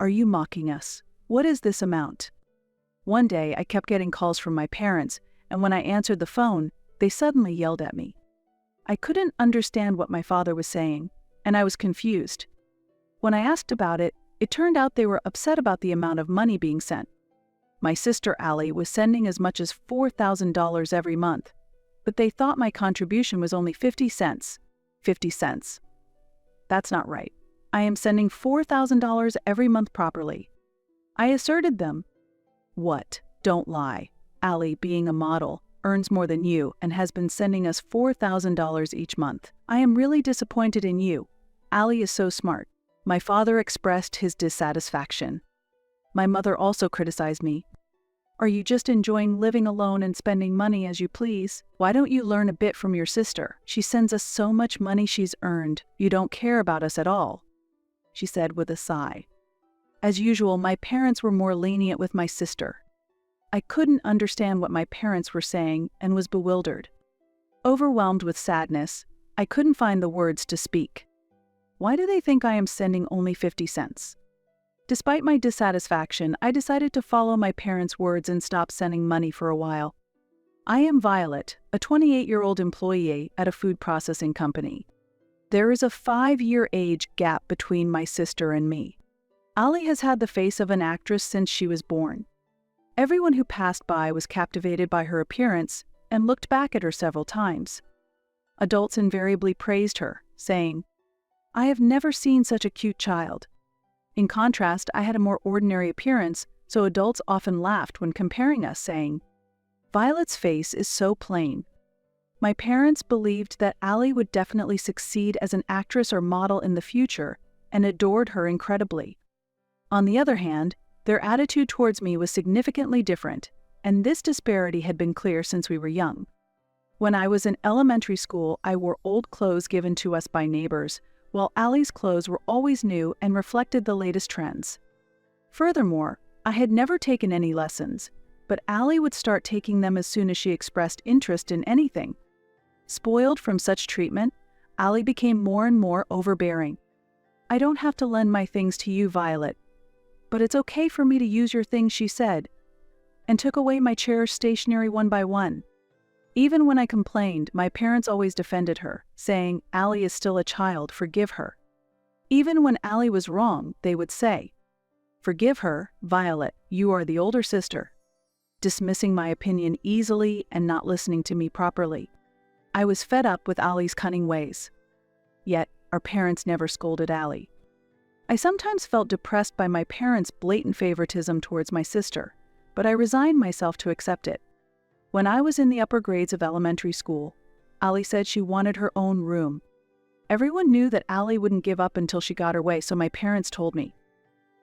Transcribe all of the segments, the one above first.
are you mocking us? What is this amount? One day, I kept getting calls from my parents, and when I answered the phone, they suddenly yelled at me. I couldn't understand what my father was saying, and I was confused. When I asked about it, it turned out they were upset about the amount of money being sent. My sister Allie was sending as much as $4,000 every month, but they thought my contribution was only 50 cents. 50 cents. That's not right. I am sending $4,000 every month properly. I asserted them. What? Don't lie. Allie, being a model, earns more than you and has been sending us $4,000 each month. I am really disappointed in you. Allie is so smart. My father expressed his dissatisfaction. My mother also criticized me. Are you just enjoying living alone and spending money as you please? Why don't you learn a bit from your sister? She sends us so much money she's earned. You don't care about us at all, she said with a sigh. As usual, my parents were more lenient with my sister. I couldn't understand what my parents were saying and was bewildered. Overwhelmed with sadness, I couldn't find the words to speak. Why do they think I am sending only 50 cents? Despite my dissatisfaction, I decided to follow my parents' words and stop sending money for a while. I am Violet, a 28-year-old employee at a food processing company. There is a 5-year age gap between my sister and me. Allie has had the face of an actress since she was born. Everyone who passed by was captivated by her appearance and looked back at her several times. Adults invariably praised her, saying, "I have never seen such a cute child." In contrast, I had a more ordinary appearance, so adults often laughed when comparing us, saying, "Violet's face is so plain." My parents believed that Allie would definitely succeed as an actress or model in the future and adored her incredibly. On the other hand, their attitude towards me was significantly different, and this disparity had been clear since we were young. When I was in elementary school, I wore old clothes given to us by neighbors, while Allie's clothes were always new and reflected the latest trends. Furthermore, I had never taken any lessons, but Allie would start taking them as soon as she expressed interest in anything. Spoiled from such treatment, Allie became more and more overbearing. "I don't have to lend my things to you, Violet, but it's okay for me to use your things," she said, and took away my cherished stationery one by one. Even when I complained, my parents always defended her, saying, "Allie is still a child, forgive her." Even when Allie was wrong, they would say, "Forgive her, Violet, you are the older sister," dismissing my opinion easily and not listening to me properly. I was fed up with Allie's cunning ways. Yet, our parents never scolded Allie. I sometimes felt depressed by my parents' blatant favoritism towards my sister, but I resigned myself to accept it. When I was in the upper grades of elementary school, Allie said she wanted her own room. Everyone knew that Allie wouldn't give up until she got her way, so my parents told me,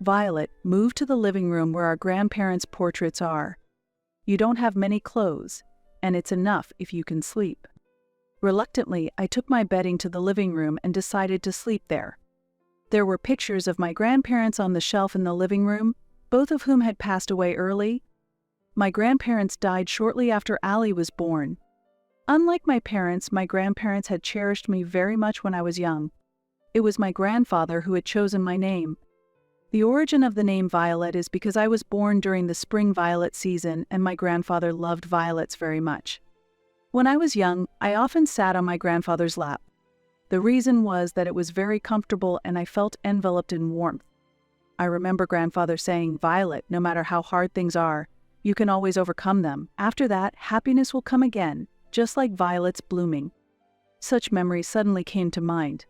"Violet, move to the living room where our grandparents' portraits are. You don't have many clothes, and it's enough if you can sleep." Reluctantly, I took my bedding to the living room and decided to sleep there. There were pictures of my grandparents on the shelf in the living room, both of whom had passed away early. My grandparents died shortly after Allie was born. Unlike my parents, my grandparents had cherished me very much when I was young. It was my grandfather who had chosen my name. The origin of the name Violet is because I was born during the spring violet season and my grandfather loved violets very much. When I was young, I often sat on my grandfather's lap. The reason was that it was very comfortable and I felt enveloped in warmth. I remember grandfather saying, "Violet, no matter how hard things are, you can always overcome them. After that, happiness will come again, just like violets blooming." Such memories suddenly came to mind.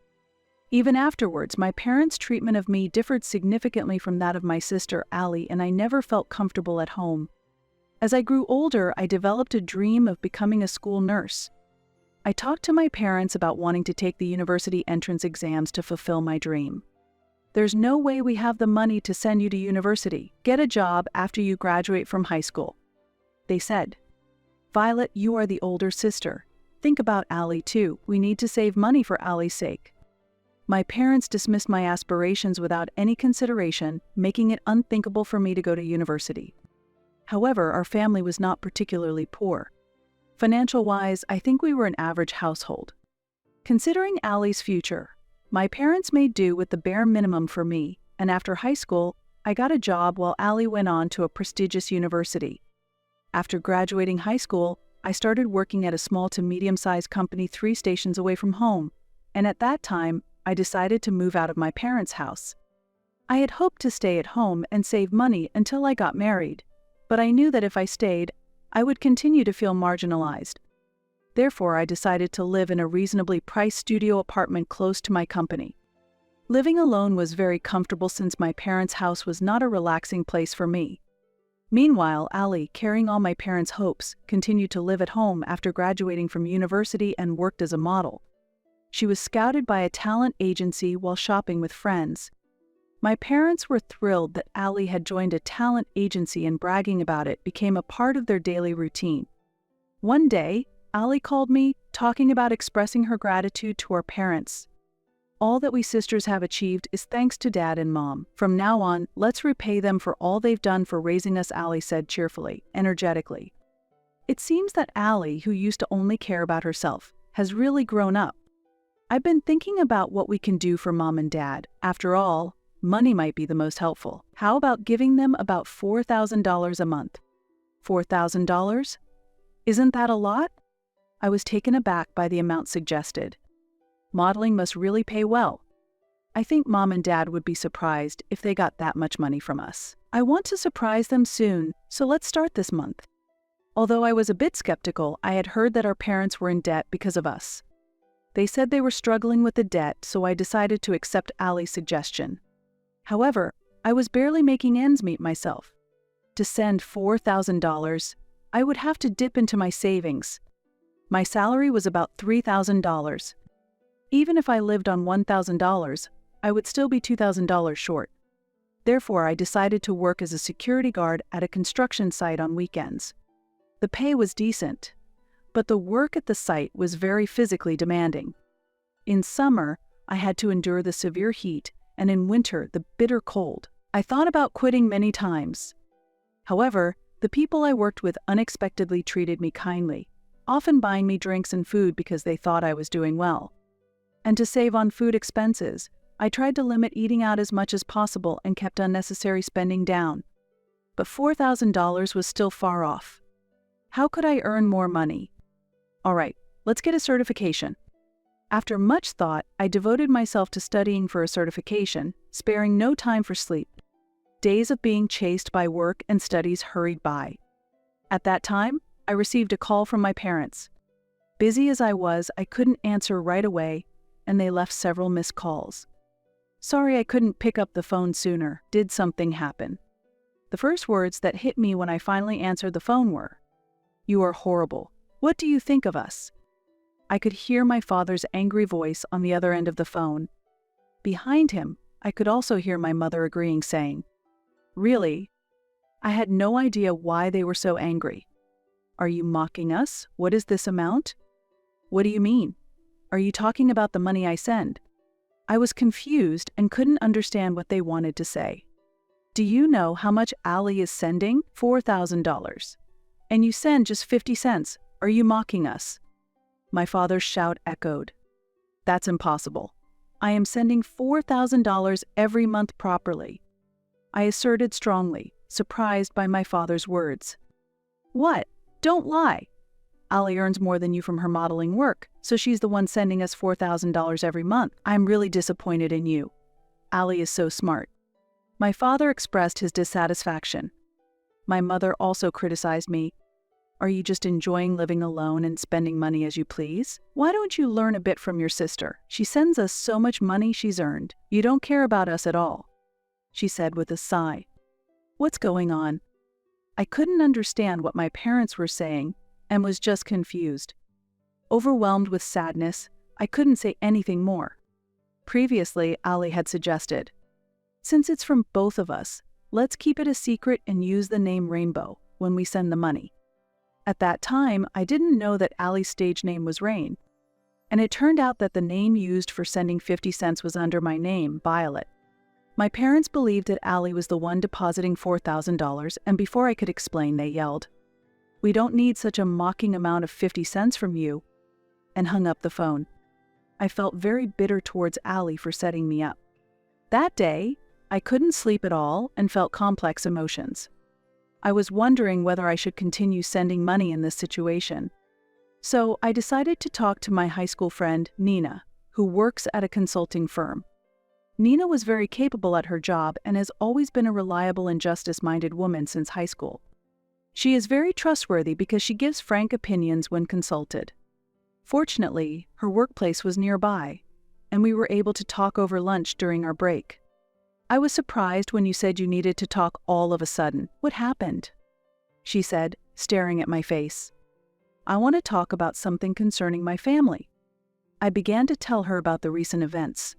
Even afterwards, my parents' treatment of me differed significantly from that of my sister Allie, and I never felt comfortable at home. As I grew older, I developed a dream of becoming a school nurse. I talked to my parents about wanting to take the university entrance exams to fulfill my dream. "There's no way we have the money to send you to university. Get a job after you graduate from high school," they said. "Violet, you are the older sister. Think about Allie too. We need to save money for Allie's sake." My parents dismissed my aspirations without any consideration, making it unthinkable for me to go to university. However, our family was not particularly poor. Financial-wise, I think we were an average household. Considering Allie's future, my parents made do with the bare minimum for me, and after high school, I got a job while Allie went on to a prestigious university. After graduating high school, I started working at a small to medium-sized company 3 stations away from home, and at that time, I decided to move out of my parents' house. I had hoped to stay at home and save money until I got married, but I knew that if I stayed, I would continue to feel marginalized. Therefore, I decided to live in a reasonably priced studio apartment close to my company. Living alone was very comfortable since my parents' house was not a relaxing place for me. Meanwhile, Allie, carrying all my parents' hopes, continued to live at home after graduating from university and worked as a model. She was scouted by a talent agency while shopping with friends. My parents were thrilled that Allie had joined a talent agency, and bragging about it became a part of their daily routine. One day, Allie called me, talking about expressing her gratitude to our parents. All that we sisters have achieved is thanks to Dad and Mom. From now on, let's repay them for all they've done for raising us, Allie said cheerfully, energetically. It seems that Allie, who used to only care about herself, has really grown up. I've been thinking about what we can do for Mom and Dad. After all, money might be the most helpful. How about giving them about $4,000 a month? $4,000? Isn't that a lot? I was taken aback by the amount suggested. Modeling must really pay well. I think Mom and Dad would be surprised if they got that much money from us. I want to surprise them soon, so let's start this month. Although I was a bit skeptical, I had heard that our parents were in debt because of us. They said they were struggling with the debt, so I decided to accept Allie's suggestion. However, I was barely making ends meet myself. To send $4,000, I would have to dip into my savings. My salary was about $3,000. Even if I lived on $1,000, I would still be $2,000 short. Therefore, I decided to work as a security guard at a construction site on weekends. The pay was decent, but the work at the site was very physically demanding. In summer, I had to endure the severe heat, and in winter, the bitter cold. I thought about quitting many times. However, the people I worked with unexpectedly treated me kindly, often buying me drinks and food because they thought I was doing well. And to save on food expenses, I tried to limit eating out as much as possible and kept unnecessary spending down. But $4,000 was still far off. How could I earn more money? All right, let's get a certification. After much thought, I devoted myself to studying for a certification, sparing no time for sleep. Days of being chased by work and studies hurried by. At that time, I received a call from my parents. Busy as I was, I couldn't answer right away, and they left several missed calls. Sorry I couldn't pick up the phone sooner. Did something happen? The first words that hit me when I finally answered the phone were, "You are horrible. What do you think of us?" I could hear my father's angry voice on the other end of the phone. Behind him, I could also hear my mother agreeing, saying, "Really?" I had no idea why they were so angry. "Are you mocking us? What is this amount?" "What do you mean? Are you talking about the money I send?" I was confused and couldn't understand what they wanted to say. "Do you know how much Allie is sending? $4,000. And you send just 50 cents. Are you mocking us?" My father's shout echoed. "That's impossible. I am sending $4,000 every month properly," I asserted strongly, surprised by my father's words. "What? Don't lie. Allie earns more than you from her modeling work, so she's the one sending us $4,000 every month. I'm really disappointed in you. Allie is so smart." My father expressed his dissatisfaction. My mother also criticized me. "Are you just enjoying living alone and spending money as you please? Why don't you learn a bit from your sister? She sends us so much money she's earned. You don't care about us at all," she said with a sigh. What's going on? I couldn't understand what my parents were saying and was just confused. Overwhelmed with sadness, I couldn't say anything more. Previously, Allie had suggested, "Since it's from both of us, let's keep it a secret and use the name Rainbow when we send the money." At that time, I didn't know that Allie's stage name was Rain, and it turned out that the name used for sending 50 cents was under my name, Violet. My parents believed that Allie was the one depositing $4,000, and before I could explain, they yelled, "We don't need such a mocking amount of 50 cents from you," and hung up the phone. I felt very bitter towards Allie for setting me up. That day, I couldn't sleep at all and felt complex emotions. I was wondering whether I should continue sending money in this situation. So I decided to talk to my high school friend, Nina, who works at a consulting firm. Nina was very capable at her job and has always been a reliable and justice-minded woman since high school. She is very trustworthy because she gives frank opinions when consulted. Fortunately, her workplace was nearby, and we were able to talk over lunch during our break. I was surprised when you said you needed to talk all of a sudden. What happened? She said, staring at my face. I want to talk about something concerning my family. I began to tell her about the recent events.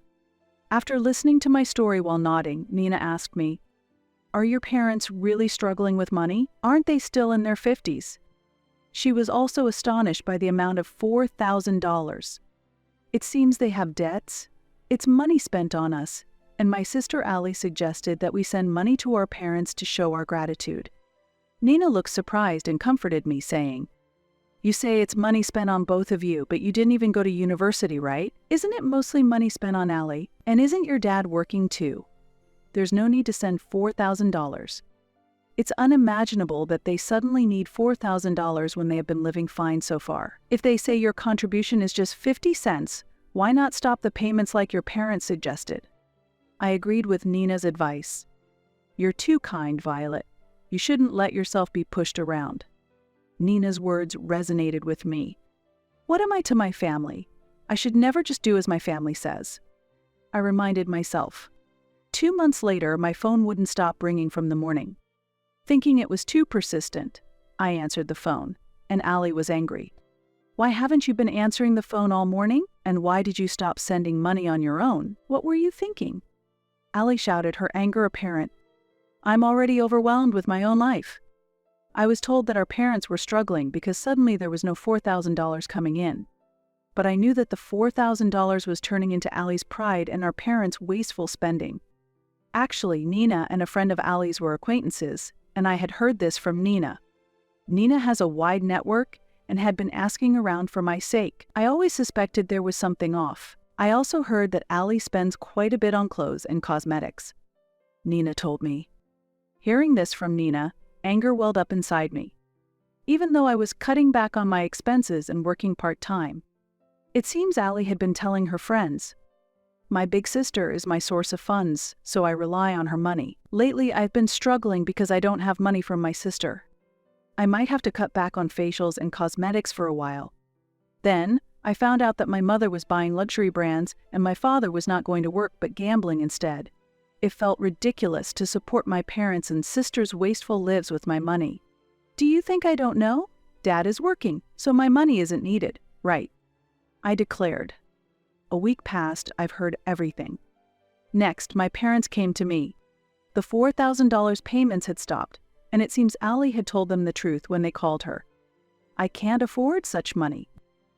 After listening to my story while nodding, Nina asked me, "Are your parents really struggling with money? Aren't they still in their 50s? She was also astonished by the amount of $4,000. It seems they have debts. It's money spent on us, and my sister Allie suggested that we send money to our parents to show our gratitude. Nina looked surprised and comforted me, saying, "You say it's money spent on both of you, but you didn't even go to university, right? Isn't it mostly money spent on Allie? And isn't your dad working too? There's no need to send $4,000. It's unimaginable that they suddenly need $4,000 when they have been living fine so far. If they say your contribution is just 50 cents, why not stop the payments like your parents suggested?" I agreed with Nina's advice. "You're too kind, Violet. You shouldn't let yourself be pushed around." Nina's words resonated with me. What am I to my family? I should never just do as my family says. I reminded myself. 2 months later, my phone wouldn't stop ringing from the morning. Thinking it was too persistent, I answered the phone, and Allie was angry. "Why haven't you been answering the phone all morning? And why did you stop sending money on your own? What were you thinking?" Allie shouted, her anger apparent. "I'm already overwhelmed with my own life. I was told that our parents were struggling because suddenly there was no $4,000 coming in. But I knew that the $4,000 was turning into Allie's pride and our parents' wasteful spending. Actually, Nina and a friend of Allie's were acquaintances, and I had heard this from Nina. Nina has a wide network and had been asking around for my sake. I always suspected there was something off. I also heard that Allie spends quite a bit on clothes and cosmetics," Nina told me. Hearing this from Nina, anger welled up inside me. Even though I was cutting back on my expenses and working part-time, it seems Allie had been telling her friends. My big sister is my source of funds, so I rely on her money. Lately, I've been struggling because I don't have money from my sister. I might have to cut back on facials and cosmetics for a while. Then, I found out that my mother was buying luxury brands and my father was not going to work but gambling instead. It felt ridiculous to support my parents' and sister's wasteful lives with my money. Do you think I don't know? Dad is working, so my money isn't needed, right? I declared. A week passed, I've heard everything. Next, my parents came to me. The $4,000 payments had stopped, and it seems Allie had told them the truth when they called her. I can't afford such money.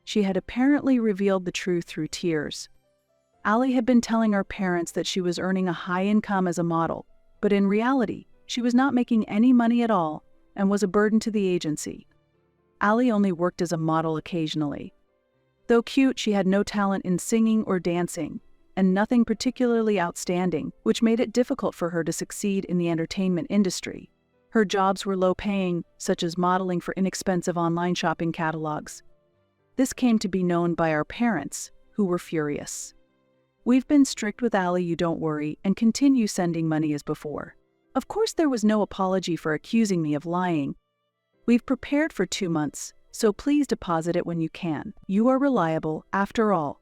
She had apparently revealed the truth through tears. Allie had been telling our parents that she was earning a high income as a model, but in reality, she was not making any money at all and was a burden to the agency. Allie only worked as a model occasionally. Though cute, she had no talent in singing or dancing, and nothing particularly outstanding, which made it difficult for her to succeed in the entertainment industry. Her jobs were low-paying, such as modeling for inexpensive online shopping catalogs. This came to be known by our parents, who were furious. "We've been strict with Allie, you don't worry, and continue sending money as before." Of course, there was no apology for accusing me of lying. "We've prepared for 2 months, so please deposit it when you can. You are reliable, after all."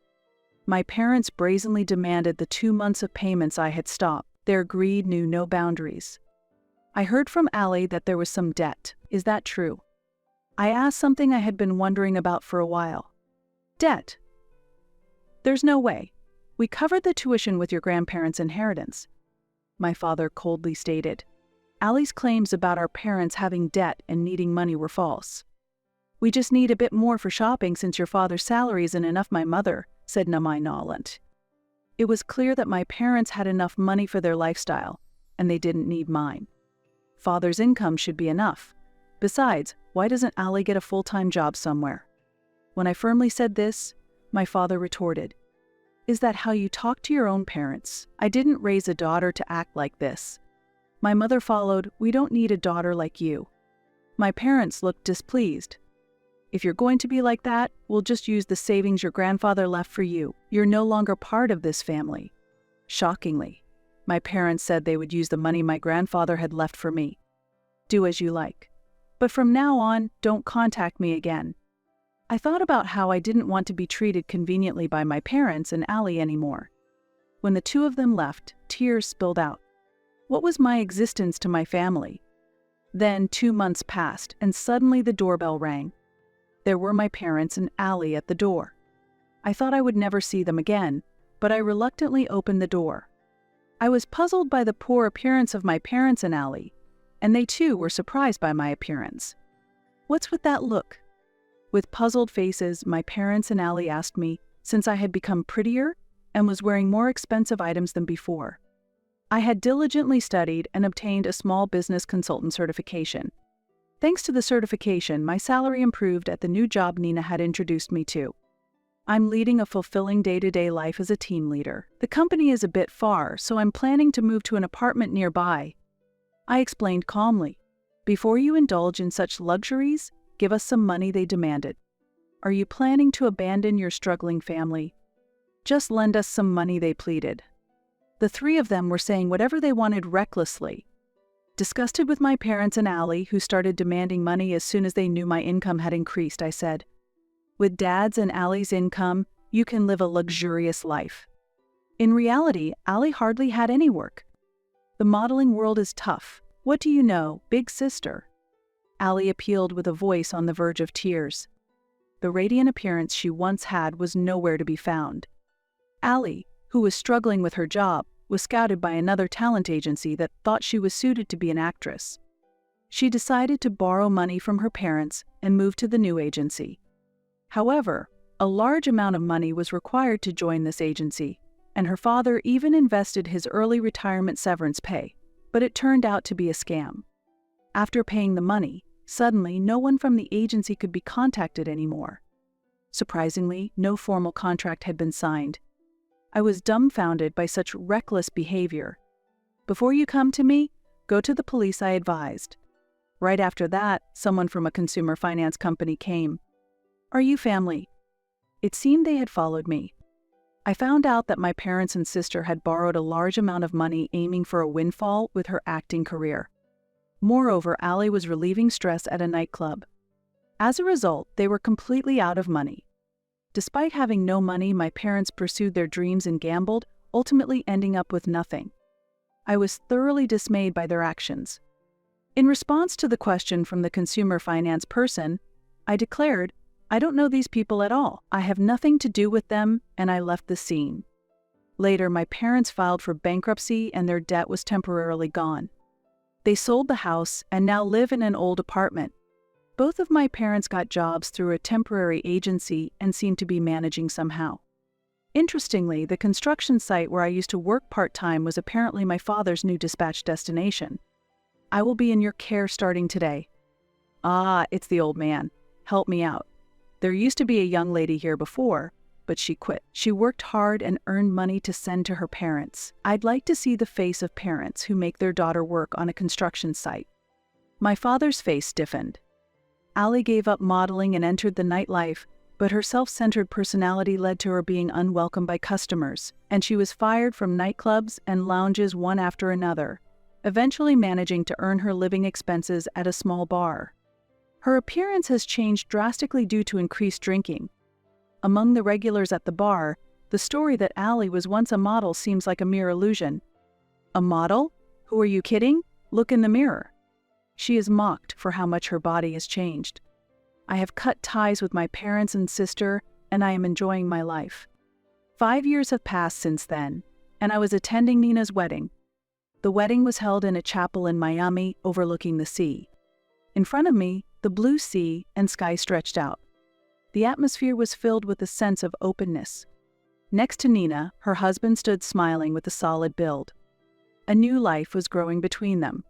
My parents brazenly demanded the 2 months of payments I had stopped. Their greed knew no boundaries. I heard from Allie that there was some debt. Is that true? I asked something I had been wondering about for a while. Debt? There's no way. We covered the tuition with your grandparents' inheritance, my father coldly stated. Allie's claims about our parents having debt and needing money were false. "We just need a bit more for shopping since your father's salary isn't enough, my mother," said Namai Nalant. It was clear that my parents had enough money for their lifestyle, and they didn't need mine. Father's income should be enough. Besides, why doesn't Allie get a full-time job somewhere? When I firmly said this, my father retorted, Is that how you talk to your own parents? I didn't raise a daughter to act like this. My mother followed, we don't need a daughter like you. My parents looked displeased. If you're going to be like that, we'll just use the savings your grandfather left for you. You're no longer part of this family. Shockingly, my parents said they would use the money my grandfather had left for me. Do as you like. But from now on, don't contact me again. I thought about how I didn't want to be treated conveniently by my parents and Allie anymore. When the two of them left, tears spilled out. What was my existence to my family? Then 2 months passed, and suddenly the doorbell rang. There were my parents and Allie at the door. I thought I would never see them again, but I reluctantly opened the door. I was puzzled by the poor appearance of my parents and Allie, and they too were surprised by my appearance. What's with that look? With puzzled faces, my parents and Allie asked me, since I had become prettier and was wearing more expensive items than before. I had diligently studied and obtained a small business consultant certification. Thanks to the certification, my salary improved at the new job Nina had introduced me to. I'm leading a fulfilling day-to-day life as a team leader. The company is a bit far, so I'm planning to move to an apartment nearby. I explained calmly. Before you indulge in such luxuries, give us some money, they demanded. Are you planning to abandon your struggling family? Just lend us some money, they pleaded. The three of them were saying whatever they wanted recklessly. Disgusted with my parents and Allie, who started demanding money as soon as they knew my income had increased, I said, with Dad's and Allie's income, you can live a luxurious life. In reality, Allie hardly had any work. The modeling world is tough. What do you know, big sister? Allie appealed with a voice on the verge of tears. The radiant appearance she once had was nowhere to be found. Allie, who was struggling with her job, was scouted by another talent agency that thought she was suited to be an actress. She decided to borrow money from her parents and move to the new agency. However, a large amount of money was required to join this agency, and her father even invested his early retirement severance pay, but it turned out to be a scam. After paying the money, suddenly no one from the agency could be contacted anymore. Surprisingly, no formal contract had been signed. I was dumbfounded by such reckless behavior. Before you come to me, go to the police, I advised. Right after that, someone from a consumer finance company came. Are you family? It seemed they had followed me. I found out that my parents and sister had borrowed a large amount of money aiming for a windfall with her acting career. Moreover, Allie was relieving stress at a nightclub. As a result, they were completely out of money. Despite having no money, my parents pursued their dreams and gambled, ultimately ending up with nothing. I was thoroughly dismayed by their actions. In response to the question from the consumer finance person, I declared, I don't know these people at all. I have nothing to do with them, and I left the scene. Later, my parents filed for bankruptcy and their debt was temporarily gone. They sold the house and now live in an old apartment. Both of my parents got jobs through a temporary agency and seem to be managing somehow. Interestingly, the construction site where I used to work part-time was apparently my father's new dispatch destination. I will be in your care starting today. Ah, it's the old man. Help me out. There used to be a young lady here before, but she quit. She worked hard and earned money to send to her parents. I'd like to see the face of parents who make their daughter work on a construction site. My father's face stiffened. Allie gave up modeling and entered the nightlife, but her self-centered personality led to her being unwelcome by customers, and she was fired from nightclubs and lounges one after another, eventually managing to earn her living expenses at a small bar. Her appearance has changed drastically due to increased drinking. Among the regulars at the bar, the story that Allie was once a model seems like a mere illusion. A model? Who are you kidding? Look in the mirror. She is mocked for how much her body has changed. I have cut ties with my parents and sister, and I am enjoying my life. 5 years have passed since then, and I was attending Nina's wedding. The wedding was held in a chapel in Miami overlooking the sea. In front of me, the blue sea and sky stretched out. The atmosphere was filled with a sense of openness. Next to Nina, her husband stood smiling with a solid build. A new life was growing between them.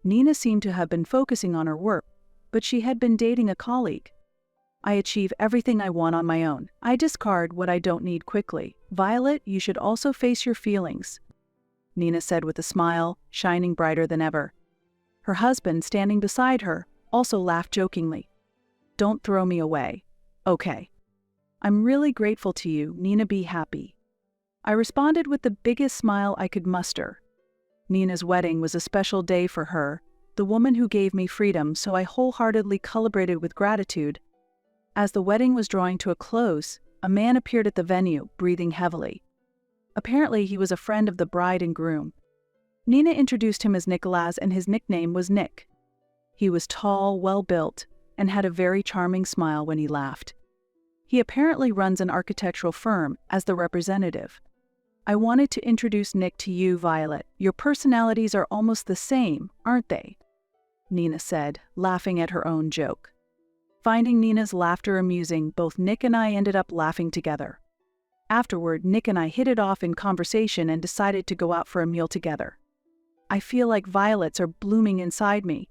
Nina seemed to have been focusing on her work, but she had been dating a colleague. I achieve everything I want on my own. I discard what I don't need quickly. Violet, you should also face your feelings, Nina said with a smile, shining brighter than ever. Her husband, standing beside her, also laughed jokingly. Don't throw me away. Okay. I'm really grateful to you, Nina. Be happy. I responded with the biggest smile I could muster. Nina's wedding was a special day for her, the woman who gave me freedom, so I wholeheartedly celebrated with gratitude. As the wedding was drawing to a close, a man appeared at the venue, breathing heavily. Apparently, he was a friend of the bride and groom. Nina introduced him as Nicholas, and his nickname was Nick. He was tall, well-built, and had a very charming smile when he laughed. He apparently runs an architectural firm as the representative. I wanted to introduce Nick to you, Violet. Your personalities are almost the same, aren't they? Nina said, laughing at her own joke. Finding Nina's laughter amusing, both Nick and I ended up laughing together. Afterward, Nick and I hit it off in conversation and decided to go out for a meal together. I feel like violets are blooming inside me.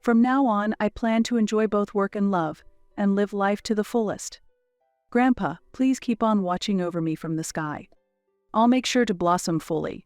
From now on, I plan to enjoy both work and love, and live life to the fullest. Grandpa, please keep on watching over me from the sky. I'll make sure to blossom fully.